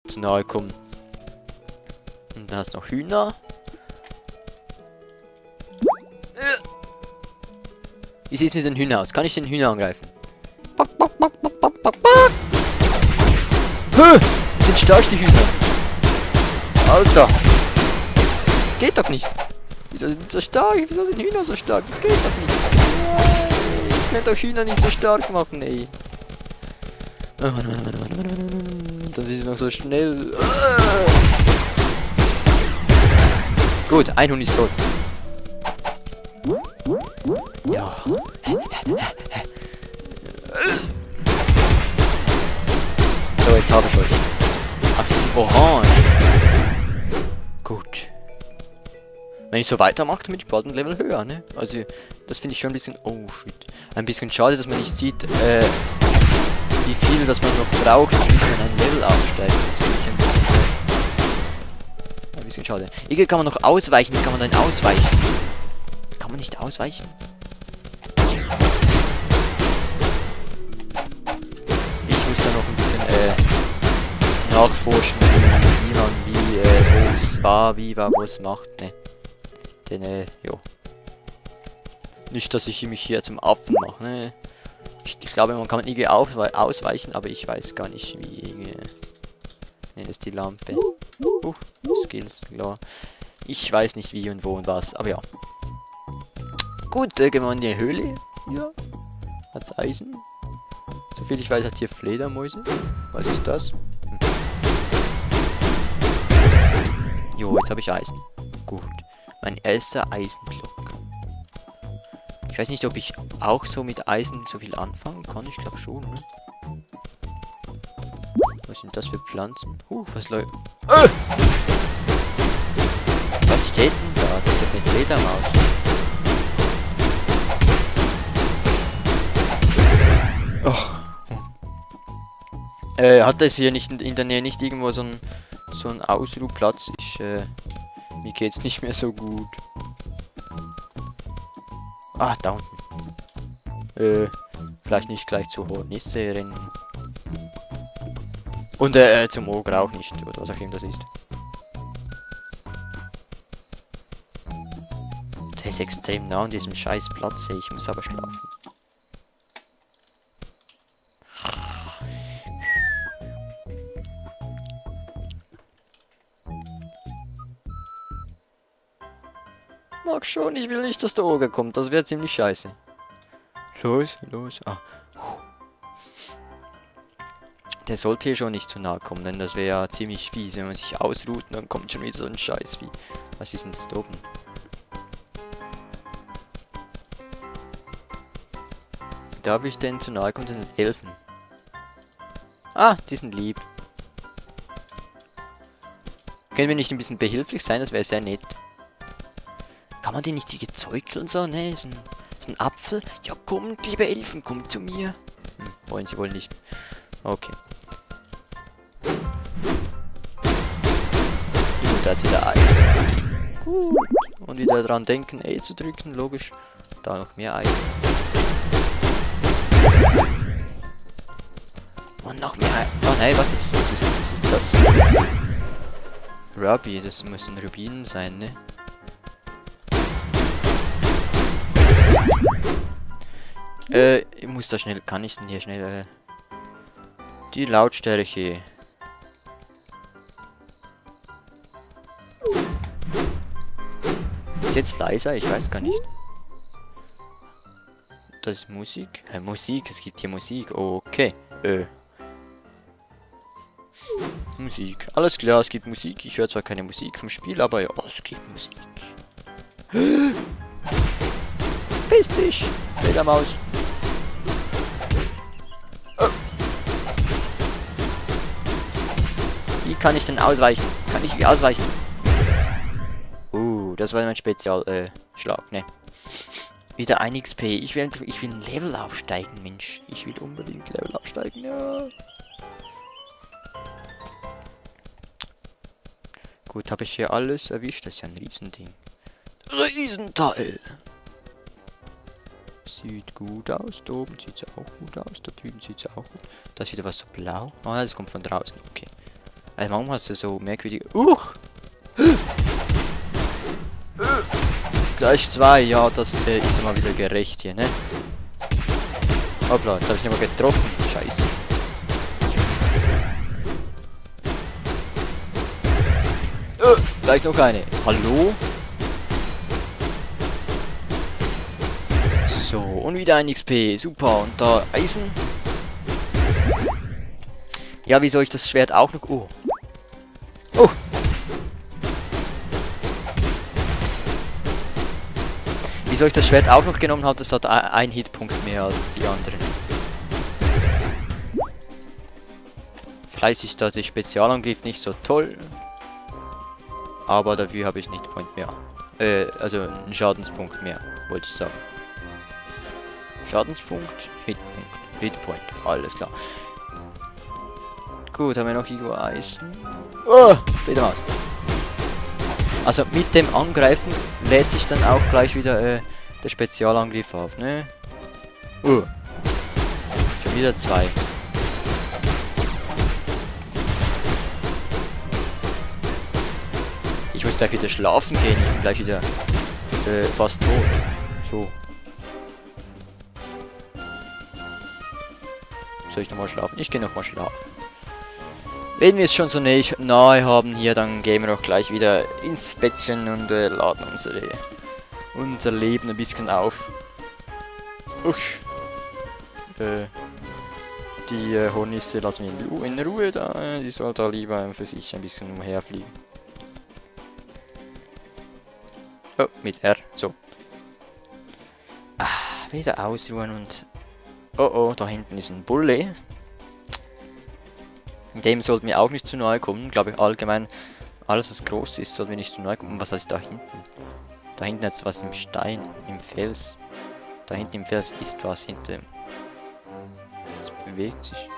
zu nahe kommen. Und da ist noch Hühner. Wie sieht es mit den Hühnern aus? Kann ich den Hühner angreifen? Back, back, back, back, back, back, back. Das sind stark, die Hühner. Alter. Das geht doch nicht. Wieso sind die so stark? Wieso sind Hühner so stark? Das geht doch nicht. Ich kann doch Hühner nicht so stark machen, ey. Dann ist es noch so schnell. Gut, ein Huhn ist tot. Ja. So, jetzt habe ich euch. Ach, das sind orange. Gut. Wenn ich so weitermache, dann bin ich bald ein Level höher, ne? Also, das finde ich schon ein bisschen... Oh, shit. Ein bisschen schade, dass man nicht sieht, wie viel das man noch braucht, bis man ein Level aufsteigt. Das finde ich ein bisschen schade. Irgendwie kann man noch ausweichen. Wie kann man denn ausweichen? Kann man nicht ausweichen? Ich muss da noch ein bisschen nachforschen, wie man wo es war, wo es macht, ne? Denn jo. Nicht, dass ich mich hier zum Affen mache, ne? Ich glaube, man kann irgendwie ausweichen, aber ich weiß gar nicht, wie. Ne, das ist die Lampe. Skills, klar. Ich weiß nicht wie und wo und was, aber ja. Gut, gehen wir in die Höhle. Ja. Hat's Eisen. Soviel ich weiß, hat hier Fledermäuse. Was ist das? Jo, jetzt habe ich Eisen. Gut. Mein erster Eisenblock. Ich weiß nicht, ob ich auch so mit Eisen so viel anfangen kann. Ich glaube schon, ne? Was sind das für Pflanzen? Was läuft? Was steht denn da? Das ist doch eine Fledermaus. Hat es hier nicht in der Nähe nicht irgendwo so ein Ausruhplatz? Mir geht's nicht mehr so gut. Ah, da unten. Vielleicht nicht gleich zur Hornisse rennen. Und zum Oger auch nicht, oder was auch immer das ist. Der ist extrem nah an diesem scheiß Platz, ey. Ich muss aber schlafen. Mag schon, ich will nicht, dass der Oger kommt. Das wäre ziemlich scheiße. Los. Ah. Der sollte hier schon nicht zu nahe kommen, denn das wäre ja ziemlich fies, wenn man sich ausruht und dann kommt schon wieder so ein Scheiß wie. Was ist denn das da oben? Darf ich denn zu nahe kommen? Das sind Elfen. Ah, die sind lieb. Können wir nicht ein bisschen behilflich sein? Das wäre sehr nett. Kann man die nicht gezeugeln so? Ne, ist ein Apfel. Ja, kommt, liebe Elfen, kommt zu mir. Wollen sie wohl nicht. Okay. Gut, da ist wieder Eisen. Gut. Und wieder dran denken, E zu drücken, logisch. Da noch mehr Eisen. Und noch mehr Eisen. Oh nein, was ist das? Ruby, das müssen Rubinen sein, ne? Ich muss da schnell, kann ich denn hier schnell, die Lautstärke. Ist jetzt leiser? Ich weiß gar nicht. Das ist Musik? Musik, es gibt hier Musik. Okay. Musik. Alles klar, es gibt Musik. Ich höre zwar keine Musik vom Spiel, aber ja, es gibt Musik. Piss dich, Fledermaus. Wie kann ich denn ausweichen? Kann ich wie ausweichen? Das war mein Spezialschlag, ne? Wieder ein XP. Ich will ein Level aufsteigen, Mensch. Ich will unbedingt Level aufsteigen, ja. Gut, habe ich hier alles erwischt. Das ist ja ein Riesending. Riesenteil! Sieht gut aus. Da oben sieht es auch gut aus. Da drüben sieht es auch gut. Da ist wieder was so blau. Oh, das kommt von draußen. Okay. Also manchmal hast du so merkwürdige... Gleich 2, ja, das ist mal wieder gerecht hier, ne? Hoppla, jetzt habe ich nicht mal getroffen. Scheiße. Gleich noch eine. Hallo? So, und wieder ein XP. Super, und da Eisen. Ja, wie soll ich das Schwert auch noch... Oh. Oh. Wie soll ich das Schwert auch noch genommen haben? Das hat ein Hitpunkt mehr als die anderen. Vielleicht ist da der Spezialangriff nicht so toll. Aber dafür habe ich nicht Point mehr. Also einen Schadenspunkt mehr, wollte ich sagen. Schadenspunkt, Hitpunkt, Hitpoint, alles klar. Gut, haben wir noch irgendwo Eisen? Oh, Fledermaus. Also mit dem Angreifen lädt sich dann auch gleich wieder der Spezialangriff auf, ne? Schon wieder 2. Ich muss gleich wieder schlafen gehen, ich bin gleich wieder fast tot. So. Soll ich nochmal schlafen? Ich gehe nochmal schlafen. Wenn wir es schon so nahe haben hier, dann gehen wir auch gleich wieder ins Bettchen und laden unser Leben ein bisschen auf. Die Hornisse lassen wir in Ruhe da. Die soll da lieber für sich ein bisschen umherfliegen. Oh, mit R. So. Wieder ausruhen und... Oh, da hinten ist ein Bulle. Dem sollten wir auch nicht zu nahe kommen. Glaube ich allgemein, alles was groß ist, sollten wir nicht zu nahe kommen. Was heißt da hinten? Da hinten ist was im Stein, im Fels. Da hinten im Fels ist was hinter dem. Es bewegt sich.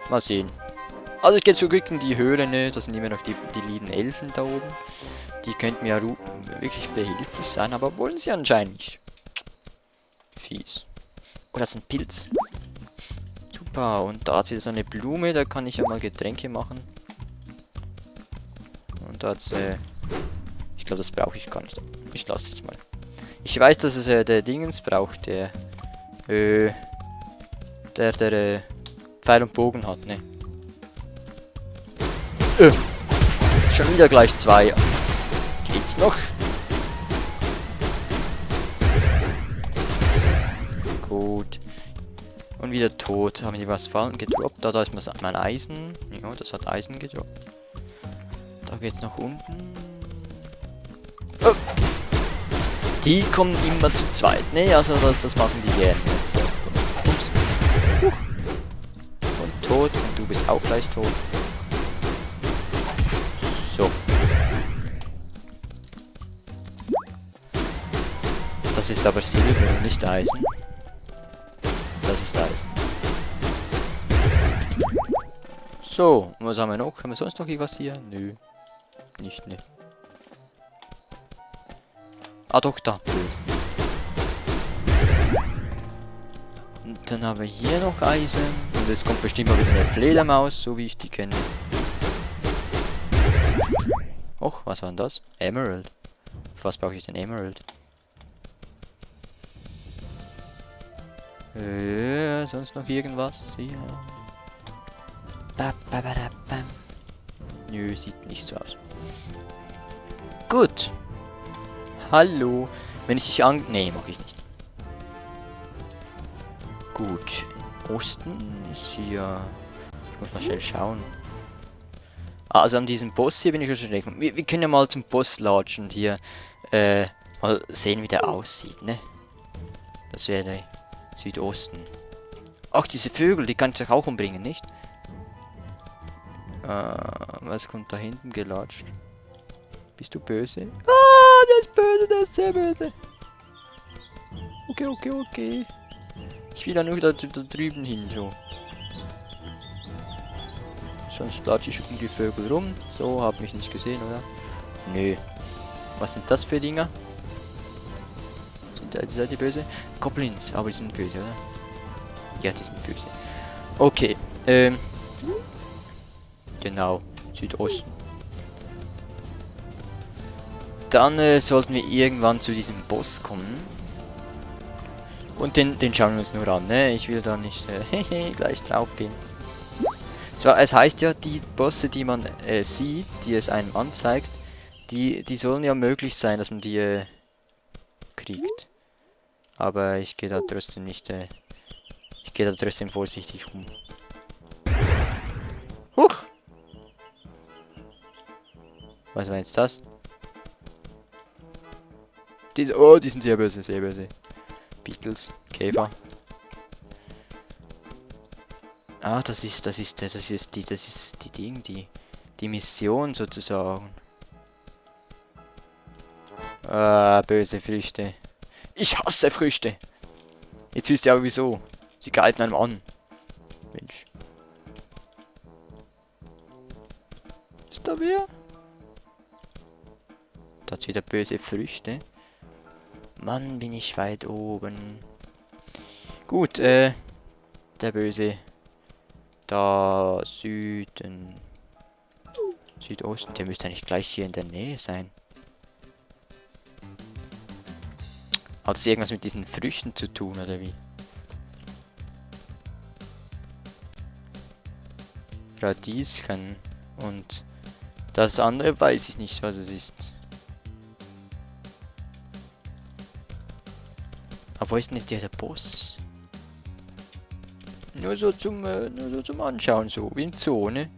Mal sehen. Also ich gehe zurück in die Höhle, ne? Das sind immer noch die lieben Elfen da oben. Die könnten mir ja wirklich behilflich sein, aber wollen sie anscheinend nicht. Fies. Oh, das ist ein Pilz. Super, und da ist wieder so eine Blume, da kann ich ja mal Getränke machen. Und da hat's, ich glaube, das brauche ich gar nicht. Ich lasse das mal. Ich weiß, dass es der Dingens braucht, der Pfeil und Bogen hat, ne? Schon wieder gleich 2. Geht's noch? Gut. Und wieder tot. Haben die was fallen gedroppt? Da ist mein Eisen. Ja, das hat Eisen gedroppt. Da geht's nach unten. Oh. Die kommen immer zu zweit. Ne, also das machen die gerne. So. Ups. Und tot. Und du bist auch gleich tot. So. Das ist aber Silber und nicht Eisen. Das ist Eisen. So, was haben wir noch? Haben wir sonst noch irgendwas hier? Nö. Nicht, ne. Ah doch, da. Und dann haben wir hier noch Eisen. Und es kommt bestimmt mal wieder eine Fledermaus, so wie ich die kenne. Och, was war denn das? Emerald. Für was brauche ich denn Emerald? Sonst noch irgendwas? Hier. Nö, sieht nicht so aus. Gut. Hallo. Wenn ich dich an... Nee, mag ich nicht. Gut. Osten ist hier... Ich muss mal schnell schauen. Also an diesem Boss hier bin ich schon schlecht. Wir können ja mal zum Boss latschen und hier mal sehen, wie der aussieht, ne? Das wäre der Südosten. Ach, diese Vögel, die kann ich doch auch umbringen, nicht? Was kommt da hinten gelatscht? Bist du böse? Ah, der ist böse, der ist sehr böse. Okay. Ich will ja nur da drüben hin, so. Sonst latsche ich um die Vögel rum. So, hab mich nicht gesehen, oder? Nö. Was sind das für Dinger? Seid ihr böse? Goblins, aber die sind böse, oder? Ja, die sind böse. Okay, Genau, Südosten. Dann sollten wir irgendwann zu diesem Boss kommen. Und den schauen wir uns nur an, ne? Ich will da nicht gleich drauf gehen. Zwar, es heißt ja, die Bosse, die man sieht, die es einem anzeigt, die sollen ja möglich sein, dass man die kriegt. Aber ich gehe da trotzdem nicht, ich gehe da trotzdem vorsichtig rum. Huch! Was war jetzt das? Diese, oh, die sind sehr böse, sehr böse. Beetles, Käfer. Ah, das ist die Mission sozusagen. Ah, böse Früchte. Ich hasse Früchte. Jetzt wisst ihr aber wieso. Sie greifen einem an. Mensch. Ist da wer? Da hat's wieder böse Früchte. Mann, bin ich weit oben. Gut, der Böse. Da, Süden. Südosten, der müsste eigentlich gleich hier in der Nähe sein. Hat es irgendwas mit diesen Früchten zu tun, oder wie? Radieschen. Und das andere weiß ich nicht, was es ist. Aber wo ist denn jetzt der Boss? Nur so zum Anschauen, so wie im Zoo, ne?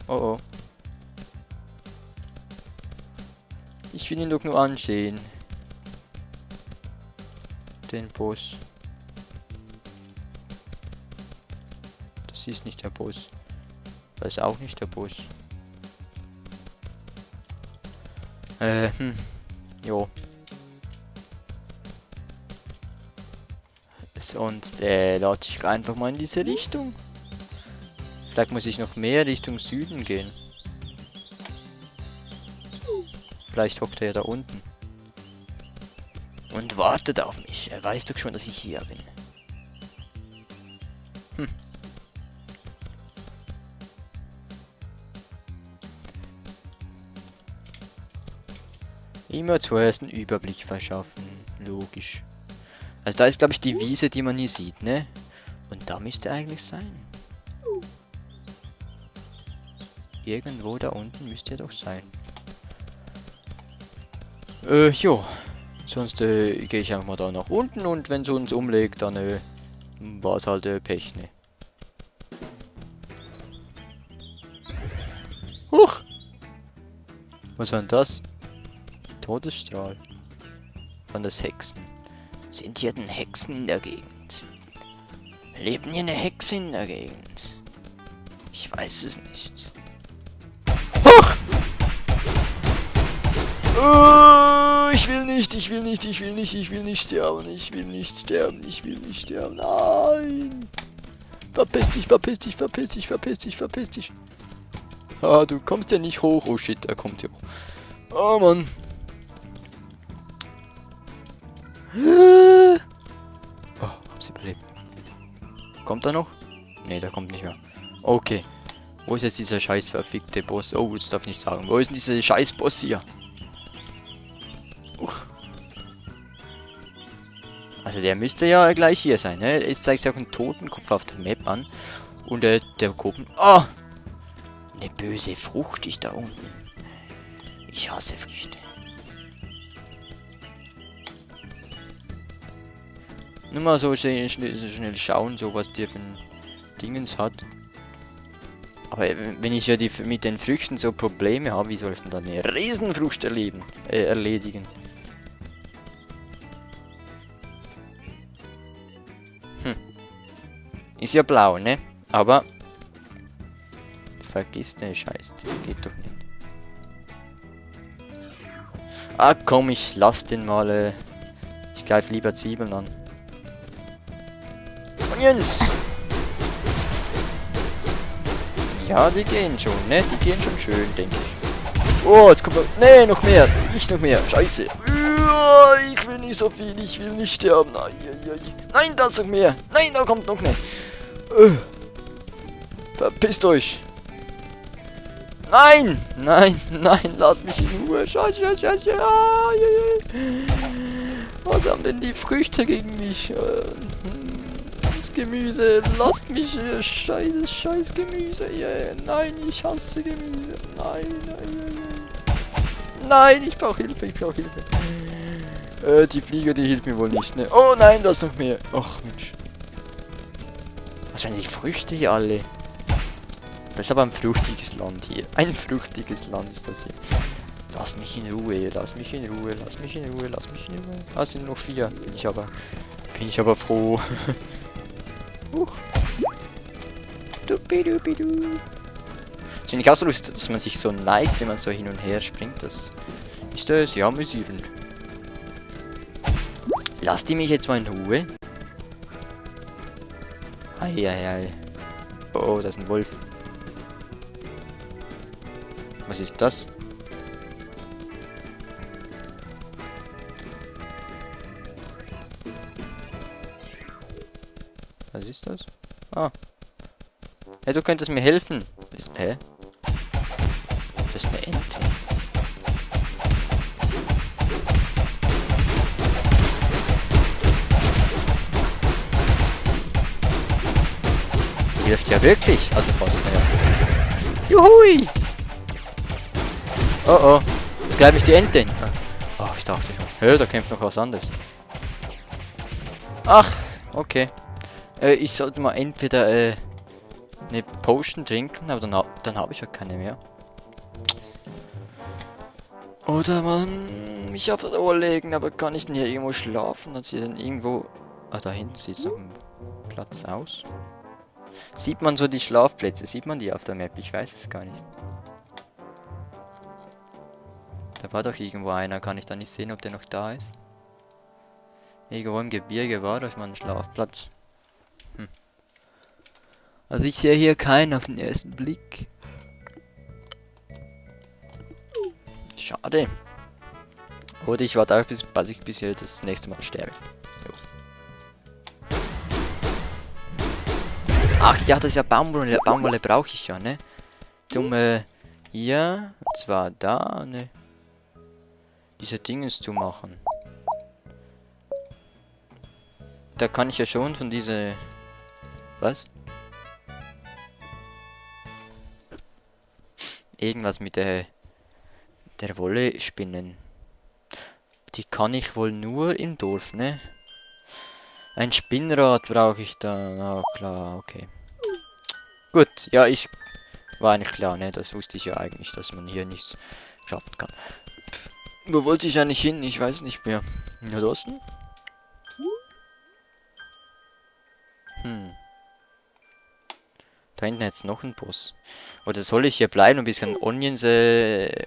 Oh oh. Ich will ihn doch nur ansehen. Den Boss. Das ist nicht der Boss. Das ist auch nicht der Boss. Jo. Und lade ich einfach mal in diese Richtung. Vielleicht muss ich noch mehr Richtung Süden gehen. Vielleicht hockt er ja da unten. Und wartet auf mich. Er weiß doch schon, dass ich hier bin. Immer zuerst einen Überblick verschaffen. Logisch. Also da ist, glaube ich, die Wiese, die man hier sieht, ne? Und da müsste eigentlich sein. Irgendwo da unten müsste er doch sein. Jo. Sonst gehe ich einfach mal da nach unten und wenn es uns umlegt, dann war es halt Pech, ne? Huch! Was war denn das? Todesstrahl. Von des Hexen. Sind hier denn Hexen in der Gegend? Leben hier eine Hexe in der Gegend? Ich weiß es nicht. Huch! Ich will nicht, ich will nicht, ich will nicht, ich will nicht sterben, ich will nicht sterben, ich will nicht sterben. Nein! Verpiss dich, verpiss dich, verpiss dich, verpiss dich, verpiss dich. Ah, du kommst ja nicht hoch. Oh shit, er kommt hier hoch. Oh Mann. Oh, hab's überlebt. Kommt er noch? Ne, der kommt nicht mehr. Okay. Wo ist jetzt dieser scheiß verfickte Boss? Oh, das darf ich nicht sagen. Wo ist denn dieser scheiß Boss hier? Also der müsste ja gleich hier sein, ne? Jetzt zeigt sich auch einen Totenkopf auf der Map an. Und der Gruppen... Oh! Eine böse Frucht ist da unten. Ich hasse Früchte. Nur mal so schnell schauen, so was der für ein Dingens hat. Aber wenn ich ja mit den Früchten so Probleme habe, wie soll ich denn dann eine Riesenfrucht erledigen? Ist ja blau, ne? Aber vergiss den Scheiß, das geht doch nicht. Ah komm, ich lass den mal. Ich greife lieber Zwiebeln an. Und Jens! Ja, die gehen schon, ne? Die gehen schon schön, denke ich. Oh, jetzt kommt noch... Nee, noch mehr. Nicht noch mehr. Scheiße. Ich will nicht so viel. Ich will nicht sterben. Nein, da ist noch mehr. Nein, da kommt noch mehr. Verpisst euch. Nein! Nein! Nein! Lass mich in Ruhe! Scheiße, scheiße, scheiße! Ah, je, je. Was haben denn die Früchte gegen mich? Das Gemüse! Lasst mich! Scheiß Gemüse! Yeah. Nein, ich hasse Gemüse! Nein, nein, nein, nein! Nein, ich brauche Hilfe! Ich brauche Hilfe! Die Fliege, die hilft mir wohl nicht, ne? Oh nein, da ist noch mehr! Ach Mensch! Was sind die Früchte hier alle? Das ist aber ein fruchtiges Land hier. Ein fruchtiges Land ist das hier. Lass mich in Ruhe, lass mich in Ruhe, lass mich in Ruhe, lass mich in Ruhe. Ah, es sind noch 4. Bin ich aber froh. Huch. Dupidupidu. Das finde ich auch so lustig, dass man sich so neigt, wenn man so hin und her springt. Das ist sehr amüsierend. Lasst die mich jetzt mal in Ruhe. Eieiei. Oh, das ist ein Wolf. Was ist das? Was ist das? Ah. Hey, du könntest mir helfen. Hä? Das ist eine Ente. Die hilft ja wirklich. Also fast, ja. Juhui! Oh oh. Jetzt greift mich die Ente. Oh, ich dachte schon. Hör, da kämpft noch was anderes. Ach, okay. Ich sollte mal entweder eine Potion trinken, aber dann habe ich ja keine mehr. Oder mal mich auf das Ohr legen, aber kann ich denn hier irgendwo schlafen? Hat sie denn irgendwo... Ah, da hinten sieht es noch ein Platz aus. Sieht man so die Schlafplätze? Sieht man die auf der Map? Ich weiß es gar nicht. Da war doch irgendwo einer. Kann ich da nicht sehen, ob der noch da ist? Irgendwo im Gebirge war doch mal ein Schlafplatz. Also ich sehe hier keinen auf den ersten Blick. Schade. Oder ich warte auch bis ich hier das nächste Mal sterbe. Jo. Ach ja, das ist ja Baumwolle. Baumwolle brauche ich ja, ne? Hier, und zwar da, ne? Diese Dinges zu machen. Da kann ich ja schon von diese... Was? Irgendwas mit der Wolle spinnen. Die kann ich wohl nur im Dorf, ne? Ein Spinnrad brauche ich dann. Ah, klar, okay. Gut, ja, war eigentlich klar, ne? Das wusste ich ja eigentlich, dass man hier nichts schaffen kann. Wo wollte ich eigentlich hin? Ich weiß nicht mehr. Nach Osten? Da hinten jetzt noch ein Boss. Oder soll ich hier bleiben und ein bisschen Onions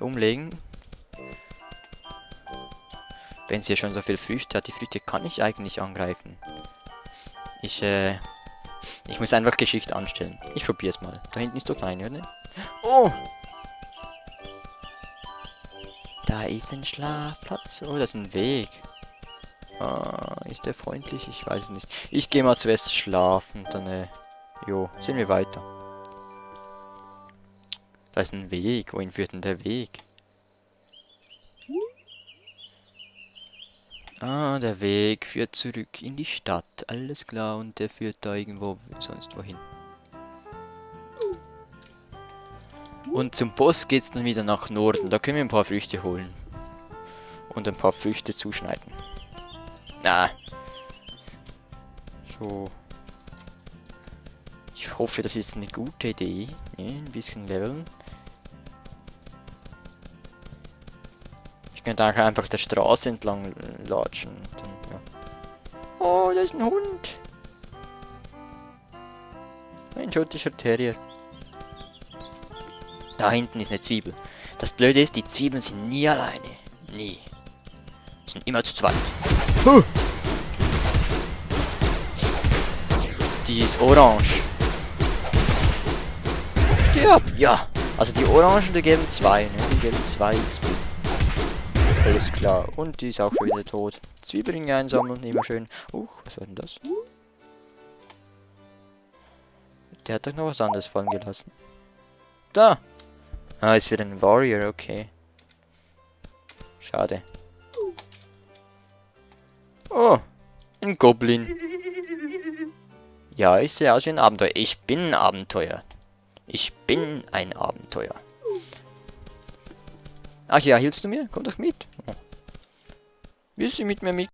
umlegen? Wenn sie hier schon so viele Früchte hat. Die Früchte kann ich eigentlich angreifen. Ich muss einfach Geschichte anstellen. Ich probiere es mal. Da hinten ist doch eine, oder? Oh! Da ist ein Schlafplatz. Oh, das ist ein Weg. Ah, ist der freundlich? Ich weiß es nicht. Ich gehe mal zuerst schlafen. Dann, jo, sehen wir weiter. Da ist ein Weg. Wohin führt denn der Weg? Ah, der Weg führt zurück in die Stadt. Alles klar. Und der führt da irgendwo sonst wohin. Und zum Boss geht's dann wieder nach Norden. Da können wir ein paar Früchte holen. Und ein paar Früchte zuschneiden. Ah. So. Ich hoffe, das ist eine gute Idee. Ja, ein bisschen leveln. Ich könnte auch einfach der Straße entlang latschen. Dann, ja. Oh, da ist ein Hund. Ein schottischer Terrier. Da hinten ist eine Zwiebel. Das Blöde ist, die Zwiebeln sind nie alleine. Nie. Sind immer zu zweit. Huh. Die ist orange. Stirb! Ja. Also die Orangen, die geben 2, ne? Die geben 2 XP. Alles klar. Und die ist auch schon wieder tot. Zwiebelringe einsammeln, immer schön. Was war denn das? Der hat doch noch was anderes fallen gelassen. Da! Ah, ist wieder ein Warrior, okay. Schade. Oh, ein Goblin. Ja, ich sehe aus wie ein Abenteuer. Ich bin ein Abenteuer. Ich bin ein Abenteuer. Ach ja, hilfst du mir? Komm doch mit. Oh. Willst du mit mir mit?